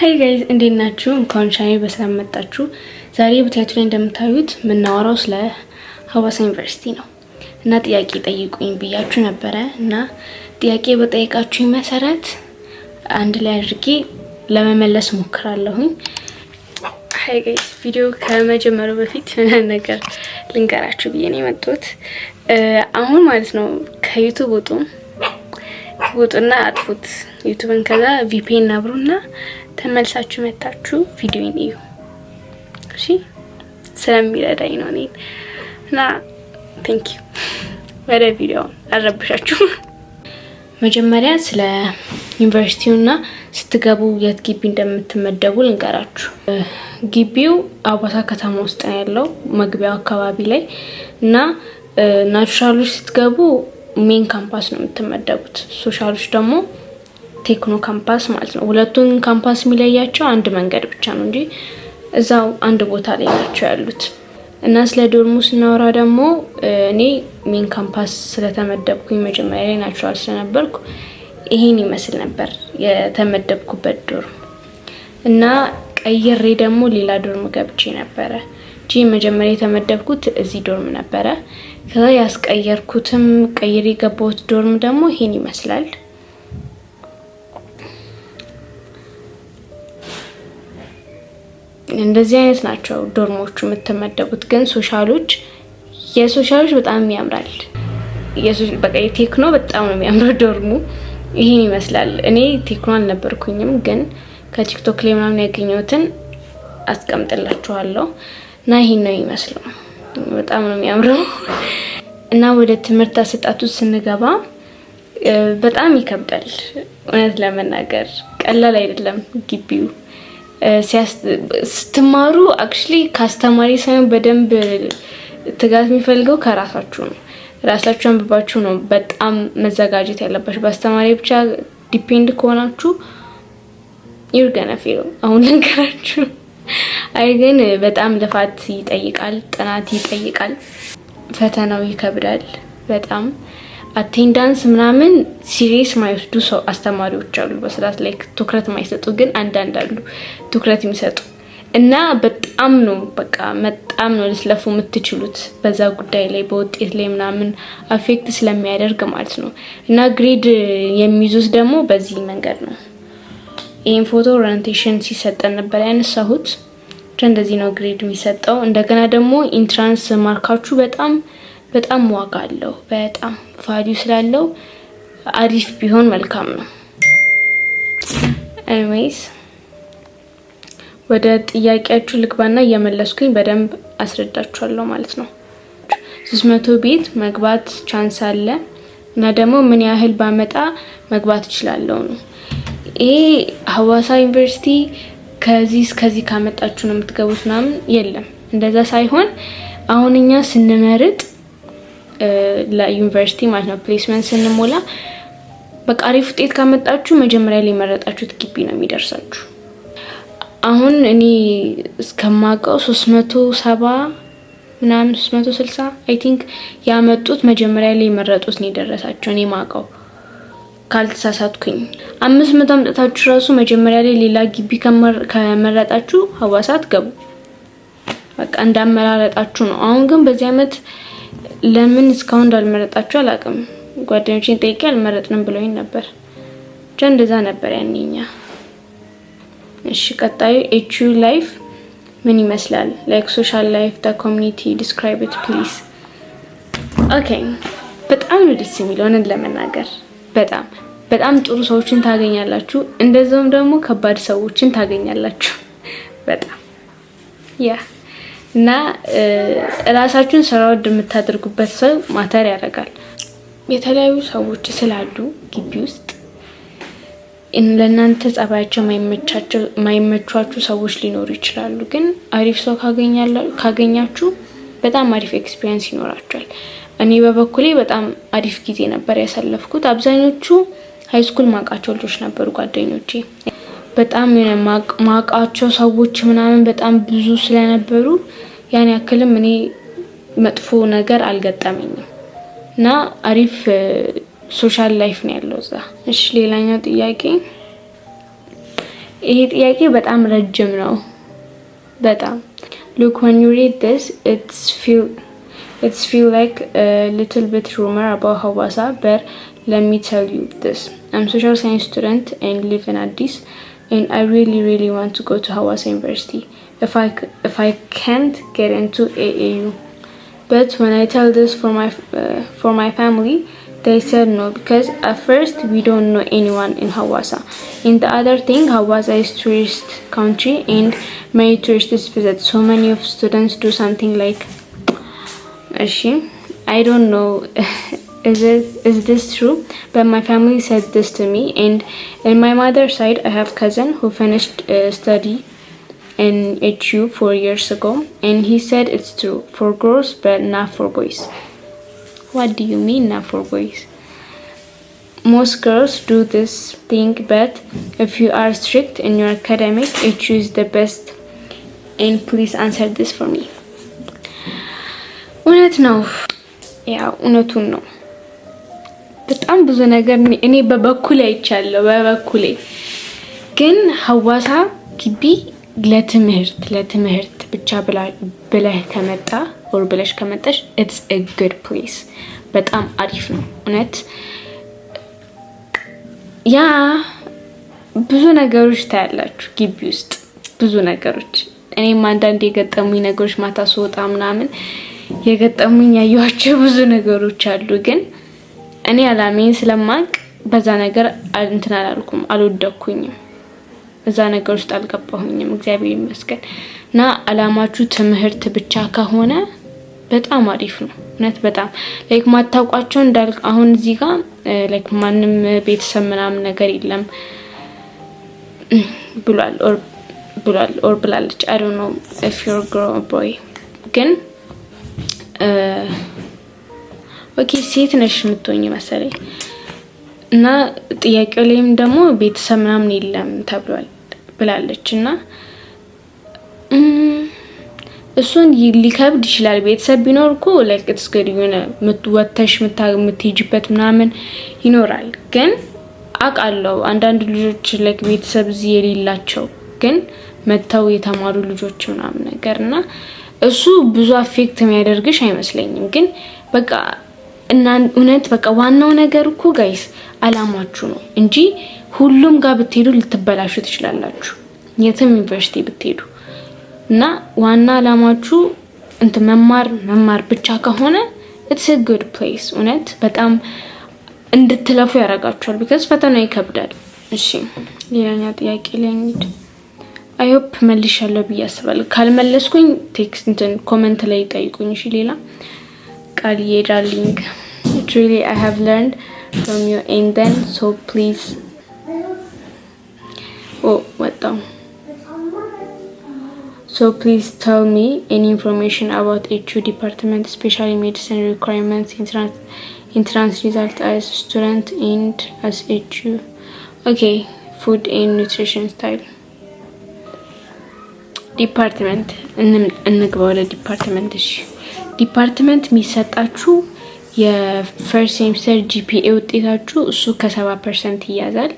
ሃይ ጋይስ እንዴት ናችሁ? እንኳን ቻናሌ በሰላም መጣችሁ። ዛሬ በታይትሉ ላይ እንደምታዩት የምናወራው ስለ ሀዋሳ ዩኒቨርሲቲ ነው እና ጥያቄ ጠይቁኝ ብያችሁ ነበረ እና ጥያቄ በጠይቃችሁኝ መሰረት አንድ ላይ አድርጌ ለመመለስ ሞክራለሁኝ። ሃይ ጋይስ ቪዲዮ ከመጀመሩ በፊት ነገር ልንገራችሁ ብዬ ነው የመጣሁት። አሁን ማለት ነው ከዩቲዩብ ውጡና አጥፉት ዩቲዩብን፣ ከዛ ቪፒኤን አብሩና ተመልሳችሁ መታችሁ ቪዲዮን እዩ። እሺ ስለሚረዳኝ ነው እኔን እና ቴንክ ዩ። ወደ ቪዲዮ አረብሻችሁ። መጀመሪያ ስለ ዩኒቨርሲቲውና ስትገቡ የት ግቢ እንደምትመደቡ ልንገራችሁ። ግቢው ሀዋሳ ከተማ ውስጥ ነው ያለው መግቢያው አካባቢ ላይ እና ናቹራሎች ስትገቡ ሜን ካምፓስ ነው የምትመደቡት። ሶሻሎች ደግሞ ቴክኖ ካምፓስ ማለት ነው። ሁለቱን ካምፓስ የሚለያቸው አንድ መንገድ ብቻ ነው እንጂ እዛው አንድ ቦታ ላይ ናቸው ያሉት። እና ስለ ዶርሙ ስናወራ ደግሞ እኔ ሜን ካምፓስ ስለተመደብኩኝ መጀመሪያ ላይ ናቹራል ስለነበርኩ ይሄን ይመስል ነበር የተመደብኩበት ዶርም። እና ቀይሬ ደግሞ ሌላ ዶርም ገብቼ ነበረ እንጂ መጀመሪያ የተመደብኩት እዚህ ዶርም ነበረ። ከዛ ያስቀየርኩትም ቀይሬ የገባሁት ዶርም ደግሞ ይሄን ይመስላል። እንደዚህ አይነት ናቸው ዶርሞቹ የምትመደቡት። ግን የሶሻሎች በጣም ያምራል። በቃ የቴክኖ በጣም ነው የሚያምረው ዶርሙ። ይሄን ይመስላል። እኔ ቴክኖ አልነበርኩኝም፣ ግን ከቲክቶክ ላይ ምናምን ያገኘሁትን አስቀምጥላችኋለሁ እና ይሄን ነው የሚመስለው። በጣም ነው የሚያምረው። እና ወደ ትምህርት አሰጣጡ ስንገባ በጣም ይከብዳል። እውነት ለመናገር ቀላል አይደለም ግቢው። ስትማሩ አክቹሊ ካስተማሪ ሳይሆን በደንብ ትጋት የሚፈልገው ከራሳችሁ ነው። ራሳችሁ አንብባችሁ ነው በጣም መዘጋጀት ያለባችሁ። በአስተማሪ ብቻ ዲፔንድ ከሆናችሁ you're gonna fail። አሁን ልንገራችሁ። አይ ግን በጣም ልፋት ይጠይቃል፣ ጥናት ይጠይቃል፣ ፈተናው ይከብዳል በጣም። አቴንዳንስ ምናምን ሲሪየስ ማይወስዱ ሰው አስተማሪዎች አሉ፣ በስርዓት ላይ ትኩረት ማይሰጡ፣ ግን አንዳንድ አሉ ትኩረት የሚሰጡ እና በጣም ነው ልትለፉ የምትችሉት በዛ ጉዳይ ላይ በውጤት ላይ ምናምን አፌክት ስለሚያደርግ ማለት ነው። እና ግሬድ የሚይዙት ደግሞ በዚህ መንገድ ነው። ይሄን ፎቶ ኦሪየንቴሽን ሲሰጠን ነበር ያነሳሁት። እንደዚህ ነው ግሬድ የሚሰጠው። እንደገና ደግሞ ኢንትራንስ ማርካችሁ በጣም ዋጋ አለው፣ በጣም ቫልዩ ስላለው አሪፍ ቢሆን መልካም ነው። ኤኒዌይስ ወደ ጥያቄያችሁ ልግባና እየመለስኩኝ በደንብ አስረዳችኋለሁ ማለት ነው። 300 ቤት መግባት ቻንስ አለ እና ደግሞ ምን ያህል ባመጣ መግባት እችላለሁ ነው። ይሄ ሀዋሳ ዩኒቨርሲቲ ከዚህ ካመጣችሁ ነው የምትገቡት ምናምን የለም። እንደዛ ሳይሆን አሁን እኛ ስንመርጥ ለዩኒቨርሲቲ ማለት ነው ፕሌስመንት ስንሞላ በቃ አሪፍ ውጤት ካመጣችሁ መጀመሪያ ላይ መረጣችሁት ግቢ ነው የሚደርሳችሁ። አሁን እኔ እስከማውቀው 370 ምናምን 360 አይ ቲንክ ያመጡት መጀመሪያ ላይ መረጡት ነው የደረሳቸው እኔ ማውቀው ካልተሳሳትኩኝ። 500 አምጥታችሁ ራሱ መጀመሪያ ላይ ሌላ ግቢ ከመረጣችሁ ሀዋሳ አትገቡ። በቃ እንዳመራረጣችሁ ነው። አሁን ግን በዚህ አመት ለምን እስካሁን እንዳልመረጣችሁ አላውቅም። ጓደኞቼን ጠይቄ አልመረጥንም ብለውኝ ነበር። እንደዛ ነበር ያኔኛ። እሺ ቀጣዩ ኤችዩ ላይፍ ምን ይመስላል? ላይክ ሶሻል ላይፍ ዳ ኮሚኒቲ ዲስክራይብ ኢት ፕሊዝ። ኦኬ በጣም ነው ደስ የሚለው እውነት ለመናገር በጣም ጥሩ ሰዎችን ታገኛላችሁ፣ እንደዛውም ደግሞ ከባድ ሰዎችን ታገኛላችሁ በጣም እና ራሳችሁን ስራ ወድ የምታደርጉበት ሰው ማተር ያደርጋል። የተለያዩ ሰዎች ስላሉ ግቢ ውስጥ ለእናንተ ጸባያቸው ማይመቻችሁ ሰዎች ሊኖሩ ይችላሉ። ግን አሪፍ ሰው ካገኛችሁ በጣም አሪፍ ኤክስፒሪየንስ ይኖራችኋል። እኔ በበኩሌ በጣም አሪፍ ጊዜ ነበር ያሳለፍኩት። አብዛኞቹ ሃይስኩል ማቃቸው ልጆች ነበሩ ጓደኞቼ። በጣም ማቃቸው ሰዎች ምናምን በጣም ብዙ ስለነበሩ ያን ያክልም እኔ መጥፎ ነገር አልገጠመኝም እና አሪፍ ሶሻል ላይፍ ነው ያለው እዛ። እሺ ሌላኛው ጥያቄ ይሄ ጥያቄ በጣም ረጅም ነው በጣም Look, when you read this, it's feel like a little bit rumor about Hawassa, but let me tell you this. I'm social science student and live in Addis, and I really want to go to Hawassa University if I can't get into AAU. But when I tell this for my family, they said no, because at first we don't know anyone in Hawassa. And the other thing, Hawassa is tourist country and many tourists visit. So many of students do something like, I don't know, is this true? But my family said this to me, and in my mother's side, I have cousin who finished study in HU 4 years ago, and he said it's true for girls but not for boys. What do you mean not for boys? Most girls do this thing, but if you are strict in your academic, HU is the best. And please answer this for me. እውነት ነው ያው እውነቱን ነው በጣም ብዙ ነገር እኔ በበኩሌ አይቻለሁ በበኩሌ ግን ሐዋሳ ግቢ ለትምህርት ብቻ ብለህ ከመጣ or ብለሽ ከመጣሽ it's a good place በጣም አሪፍ ነው እውነት ያ ብዙ ነገሮች ታያላችሁ ግቢ ውስጥ ብዙ ነገሮች እኔም አንዳንዴ የገጠሙኝ ነገሮች ማታ ስወጣ ምናምን የገጠሙኝ ያዩዋቸው ብዙ ነገሮች አሉ ግን እኔ አላማዬን ስለማቅ በዛ ነገር እንትን አላልኩም አልወደኩኝም በዛ ነገር ውስጥ አልገባሁኝም እግዚአብሔር ይመስገን እና አላማችሁ ትምህርት ብቻ ከሆነ በጣም አሪፍ ነው እውነት በጣም ላይክ ማታውቋቸው እንዳልክ አሁን እዚህ ጋር ላይክ ማንም ቤተሰብ ምናምን ነገር የለም ብሏል or ብላለች I don't know if you're a girl or boy ግን ኦኬ ሴት ነሽ የምትሆኚ መሰለኝ እና ጥያቄው ላይም ደግሞ ቤተሰብ ምናምን የለም ተብሏል ብላለችና እሱን ሊከብድ ይችላል ቤተሰብ ቢኖር እኮ like it's good ወተሽ የምትሄጂበት ምናምን ይኖራል ግን አቃለው አንዳንድ ልጆች like ቤተሰብ እዚህ የሌላቸው ግን መተው የተማሩ ልጆች ምናምን ነገርና እሱ ብዙ አፌክት የሚያደርግሽ አይመስለኝም ግን በቃ እና እውነት በቃ ዋናው ነገር እኮ ጋይስ አላማችሁ ነው እንጂ ሁሉም ጋር ብትሄዱ ልትበላሹ ትችላላችሁ የትም ዩኒቨርሲቲ ብትሄዱ እና ዋና አላማችሁ እንት መማር ብቻ ከሆነ it's a good place እውነት በጣም እንድትለፉ ያረጋችኋል because ፈተናው ይከብዳል እሺ ሌላኛ ጥያቄ ለኝት I hope መልሻለሁ ብያስባለሁ ካልመለስኩኝ ቴክስት እንትን ኮሜንት ላይ ጠይቁኝ እሺ ሌላ ቃልዬ ዳርሊንግ truly I have learned from you and then so please So please tell me any information about HU department, especially medicine requirements, entrance result as student and as HU. Okay, food and nutrition style. Department እንግባው ለዲፓርትመንት እሺ ዲፓርትመንት የሚሰጣችሁ የፈርስት ሴሚስተር GPA ውጤታችሁ እሱ ከ70% ይያዛል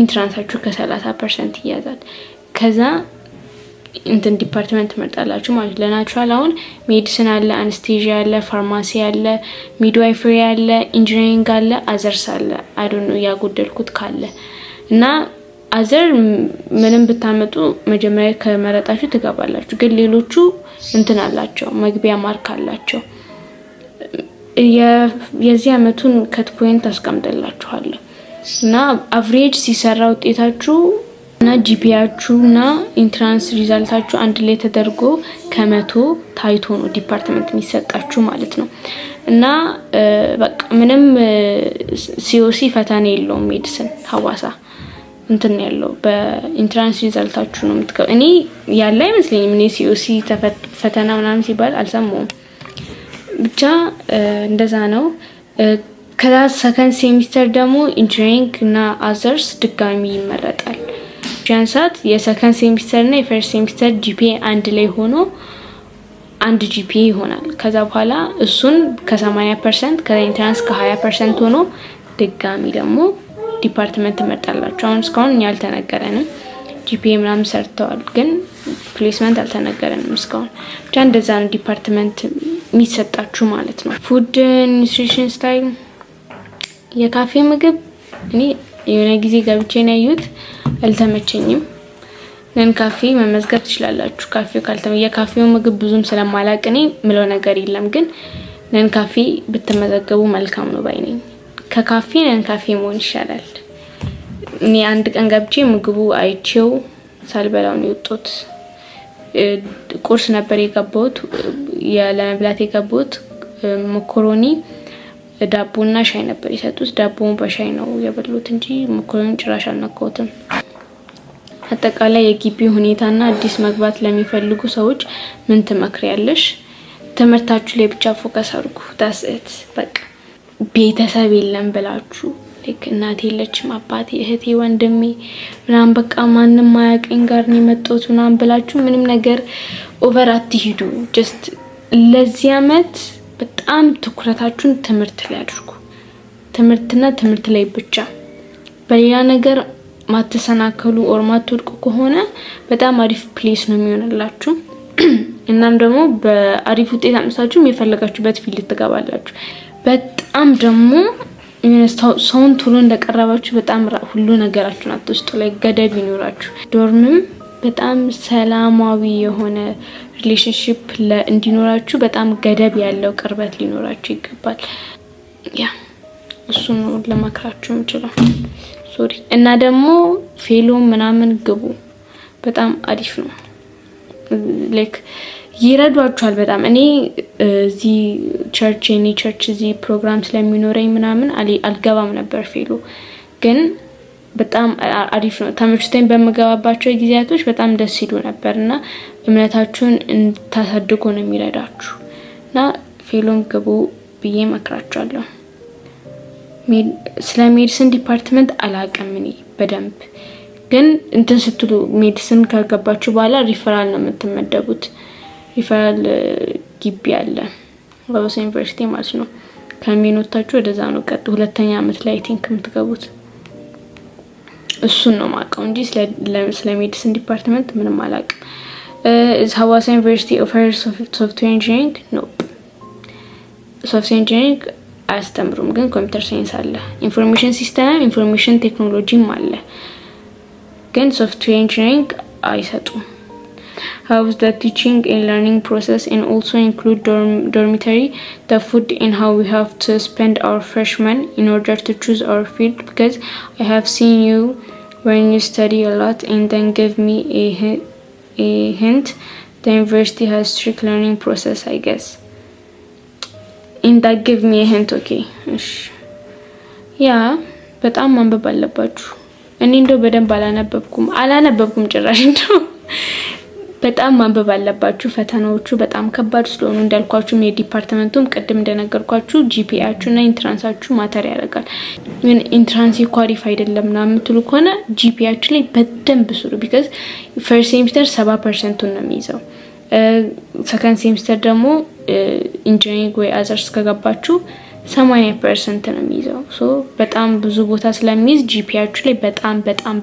ኢንትራንሳችሁ ከ30% ይያዛል ከዛ እንትን ዲፓርትመንት መርጣላችሁ ማለት ለናቹራል አሁን ሜዲሲን አለ አንስቴዥያ አለ ፋርማሲ አለ ሚድዋይፈሪ አለ ኢንጂነሪንግ አለ አዘርስ አለ አይ ዶንት ኖ ያጎደልኩት ካለ እና አዘር ምንም ብታመጡ መጀመሪያ ከመረጣችሁ ትገባላችሁ ግን ሌሎቹ እንትን አላቸው መግቢያ ማርክ አላቸው የዚህ አመቱን ከት ፖይንት አስቀምጠላችኋለሁ እና አቨሬጅ ሲሰራ ውጤታችሁ እና ጂፒያችሁና ኢንትራንስ ሪዛልታችሁ አንድ ላይ ተደርጎ ከመቶ ታይቶ ነው ዲፓርትመንት የሚሰጣችሁ ማለት ነው እና በቃ ምንም ሲኦሲ ፈተና የለውም ሜዲሲን ሐዋሳ እንትን ያለው በኢንትራንስ ሪዛልታችሁ ነው የምትገቡ እኔ ያለ አይመስለኝም እኔ ሲኦሲ ፈተና ምናምን ሲባል አልሰማሁም ብቻ እንደዛ ነው ከዛ ሰከንድ ሴሚስተር ደግሞ ኢንጂነሪንግ እና አዘርስ ድጋሚ ይመረጣል ቻንሳት የሰከንድ ሴሚስተር እና የፈርስት ሴሚስተር GPA አንድ ላይ ሆኖ አንድ GPA ይሆናል ከዛ በኋላ እሱን ከ80% ከኢንትራንስ ከ20% ሆኖ ድጋሚ ደግሞ ዲፓርትመንት መርጣላችሁ አሁን እስካሁን ያልተነገረንም ጂፒኤ ምናምን ሰርተዋል፣ ግን ፕሌስመንት አልተነገረንም እስካሁን። ብቻ እንደዛ ነው ዲፓርትመንት የሚሰጣችሁ ማለት ነው። ፉድ ኒውትሪሽን ስታይል የካፌ ምግብ እኔ የሆነ ጊዜ ገብቼ ነው ያዩት፣ አልተመቸኝም። ነን ካፌ መመዝገብ ትችላላችሁ። ካፌው የካፌው ምግብ ብዙም ስለማላቅ እኔ ምለው ነገር የለም፣ ግን ነን ካፌ ብትመዘገቡ መልካም ነው ባይ ነኝ። ከካፌ ነን ካፌ መሆን ይሻላል። እኔ አንድ ቀን ገብቼ ምግቡ አይቼው ሳልበላው ነው የወጣሁት። ቁርስ ነበር የገባሁት ለመብላት የገባሁት። መኮሮኒ ዳቦና ሻይ ነበር የሰጡት። ዳቦውን በሻይ ነው የበሉት እንጂ መኮሮኒ ጭራሽ አልነካሁትም። አጠቃላይ የግቢ ሁኔታና አዲስ መግባት ለሚፈልጉ ሰዎች ምን ትመክሪያለሽ? ትምህርታችሁ ላይ ብቻ ፎከስ አድርጉ። ታስት በቃ ቤተሰብ የለም ብላችሁ እናቴ የለችም አባቴ እህቴ ወንድሜ ምናምን በቃ ማንንም ማያቀኝ ጋር ነው የመጣሁት ምናምን ብላችሁ ምንም ነገር ኦቨር አትሂዱ። ጀስት ለዚህ አመት በጣም ትኩረታችሁን ትምህርት ላይ አድርጉ። ትምህርትና ትምህርት ላይ ብቻ። በሌላ ነገር ማትሰናከሉ ኦር ማትወድቁ ከሆነ በጣም አሪፍ ፕሌስ ነው የሚሆንላችሁ። እናም ደግሞ በአሪፍ ውጤት አምሳችሁ የፈለጋችሁበት ፊልድ ትገባላችሁ። በጣም ደግሞ ሰውን ቶሎ እንደቀረባችሁ በጣም ሁሉ ነገራችሁን አትወስጡ። ላይ ገደብ ይኖራችሁ። ዶርምም በጣም ሰላማዊ የሆነ ሪሌሽንሺፕ እንዲኖራችሁ በጣም ገደብ ያለው ቅርበት ሊኖራችሁ ይገባል። ያ እሱ ነው ለማክራችሁ የምችለው። ሶሪ። እና ደግሞ ፌሎ ምናምን ግቡ። በጣም አሪፍ ነው። ላይክ ይረዷችኋል በጣም። እኔ እዚህ ቸርች እዚህ ፕሮግራም ስለሚኖረኝ ምናምን አልገባም ነበር ፌሎ፣ ግን በጣም አሪፍ ነው። ተመችቶኝ በመገባባቸው ጊዜያቶች በጣም ደስ ይሉ ነበርና እምነታችሁን እንታሳድጉ ነው የሚረዳችሁ። እና ፌሎም ግቡ ብዬ መክራችኋለሁ። ስለ ሜዲሲን ዲፓርትመንት አላውቅም እኔ በደንብ፣ ግን እንትን ስትሉ ሜዲሲን ከገባችሁ በኋላ ሪፈራል ነው የምትመደቡት። ሪፈራል ግቢ አለ ሀዋሳ ዩኒቨርሲቲ ማለት ነው። ከሚኖታችሁ ወደዛ ነው ቀጥ ሁለተኛ አመት ላይ ቲንክ የምትገቡት። እሱን ነው ማውቀው እንጂ ስለ ሜዲሲን ዲፓርትመንት ምንም አላውቅም። ሀዋሳ ዩኒቨርሲቲ ኦፈርስ ሶፍትዌር ኢንጂኒሪንግ ነው። ሶፍትዌር ኢንጂኒሪንግ አያስተምሩም፣ ግን ኮምፒውተር ሳይንስ አለ። ኢንፎርሜሽን ሲስተም ኢንፎርሜሽን ቴክኖሎጂም አለ፣ ግን ሶፍትዌር ኢንጂኒሪንግ አይሰጡም። How is the teaching and learning process and also include dormitory, the food, and how we have to spend our freshmen in order to choose our field? Because I have seen you when you study a lot and then give me a hint. The university has strict learning process, I guess. And that give me a hint, okay? Yeah, በጣም ማንበብ አለባችሁ። እኔ እንደው በደንብ አላነበብኩም ጭራሽ እንደው በጣም ማንበብ አለባችሁ። ፈተናዎቹ በጣም ከባድ ስለሆኑ እንዳልኳችሁ የዲፓርትመንቱም ቅድም እንደነገርኳችሁ ጂፒኤያችሁና ኢንትራንሳችሁ ማተር ያደርጋል። ግን ኢንትራንስ ኳሊፋይ አይደለም እና የምትሉ ከሆነ ጂፒኤያችሁ ላይ በደንብ ስሩ። ቢካዝ ፈርስት ሴሚስተር 70% ነው የሚይዘው። ሰከንድ ሴሚስተር ደግሞ ኢንጂኒሪንግ ወይ አዘርስ ከገባችሁ 80% ነው የሚይዘው። ሶ በጣም ብዙ ቦታ ስለሚይዝ ጂፒኤያችሁ ላይ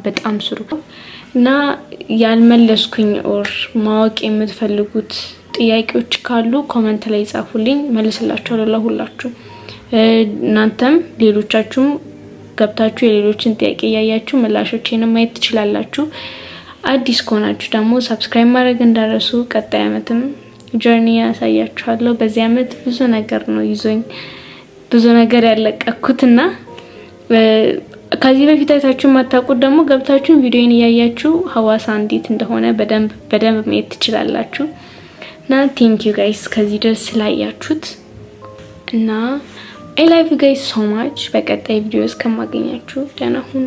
በጣም ስሩ። እና ያልመለስኩኝ ኦር ማወቅ የምትፈልጉት ጥያቄዎች ካሉ ኮሜንት ላይ ጻፉልኝ፣ መልስላችኋለሁ ለሁላችሁ። እናንተም ሌሎቻችሁም ገብታችሁ የሌሎችን ጥያቄ ያያችሁ ምላሾችን ማየት ትችላላችሁ። አዲስ ከሆናችሁ ደግሞ ሰብስክራይብ ማድረግ እንዳረሱ። ቀጣይ አመትም ጆርኒ ያሳያችኋለሁ። በዚህ አመት ብዙ ነገር ነው ይዞኝ ብዙ ነገር ያለቀኩትና ከዚህ በፊት አይታችሁ ማታውቁት ደግሞ ገብታችሁ ቪዲዮን ያያችሁ ሀዋሳ እንዴት እንደሆነ በደንብ ማየት ትችላላችሁ። እና ቴንክ ዩ ጋይስ ከዚህ ድረስ ስላያችሁት እና አይ ላቭ ዩ ጋይስ ሶ ማች። በቀጣይ ቪዲዮ እስከማገኛችሁ ደህና ሁኑ።